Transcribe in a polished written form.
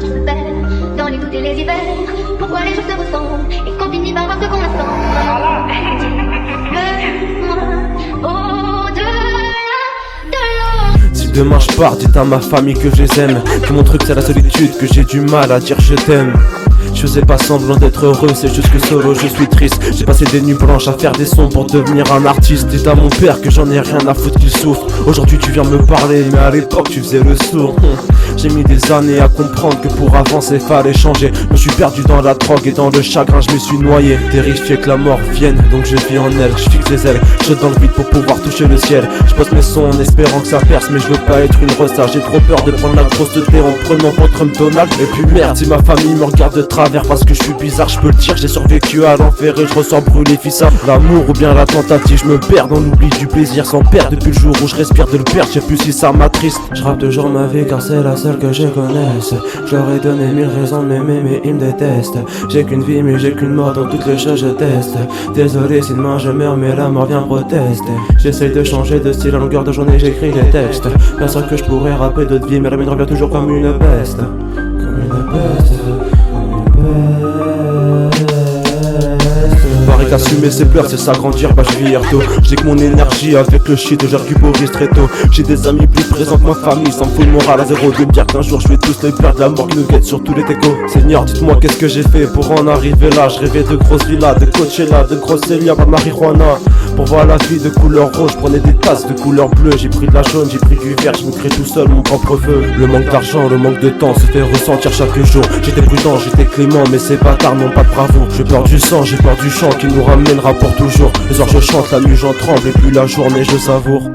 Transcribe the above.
je me perds dans les doutes et les hivers. Pourquoi les choses se ressemblent et qu'on finit par voir ce qu'on attend. Si demain je pars, dites à ma famille que je les aime, que mon truc c'est la solitude, que j'ai du mal à dire je t'aime. Je faisais pas semblant d'être heureux, c'est juste que solo je suis triste. J'ai passé des nuits blanches à faire des sons pour devenir un artiste. Dites à mon père que j'en ai rien à foutre qu'il souffre. Aujourd'hui tu viens me parler, mais à l'époque tu faisais le sourd. J'ai mis des années à comprendre que pour avancer fallait changer. Je me suis perdu dans la drogue et dans le chagrin je me suis noyé. Terrifié que la mort vienne, donc je vis en elle. Je fixe les ailes, je saute dans le vide pour pouvoir toucher le ciel. Je pose mes sons en espérant que ça perce, mais je veux pas être une resta. J'ai trop peur de prendre la grosse de thé en prenant pour Trump Donald. Et puis merde, si ma famille me regarde de travers parce que je suis bizarre, je peux le dire. J'ai survécu à l'enfer et je ressors brûlé fissard. L'amour ou bien la tentative, je me perds dans l'oubli du plaisir sans perdre. Depuis le jour où je respire de le perdre, je sais plus si ça m'attriste. Je rappe toujours ma vie car c'est la seule que je connaisse. Je leur ai donné 1000 raisons de m'aimer mais ils me détestent. J'ai qu'une vie mais j'ai qu'une mort, dans toutes les choses je teste. Désolé si demain je meurs mais la mort vient protester. J'essaye de changer de style à longueur de journée, j'écris des textes. Bien sûr que je pourrais rapper d'autres vies mais la mienne revient toujours comme une peste. Comme une peste. Pareil qu'assumer ses pleurs c'est s'agrandir, bah je vis tôt. J'ai que mon énergie avec le shit, j'arguborise très tôt. J'ai des amis plus présents que ma famille, sans me fout le moral à zéro. De dire qu'un jour je vais tous les perdre, la mort qui nous guette sur tous les techos. Seigneur dites-moi qu'est-ce que j'ai fait pour en arriver là. Je rêvais de grosses villas, de Coachella, de grosses Célia, pas de marijuana. Pour voir la vie de couleur rouge, je prenais des tasses de couleur bleue. J'ai pris de la jaune, j'ai pris du vert, je me crée tout seul mon propre feu. Le manque d'argent, le manque de temps se fait ressentir chaque jour. J'étais prudent, j'étais clément, mais ces bâtards n'ont pas de bravoure. J'ai peur du sang, j'ai peur du chant qui nous ramènera pour toujours. Les soirs je chante, la nuit j'en tremble et puis la journée je savoure.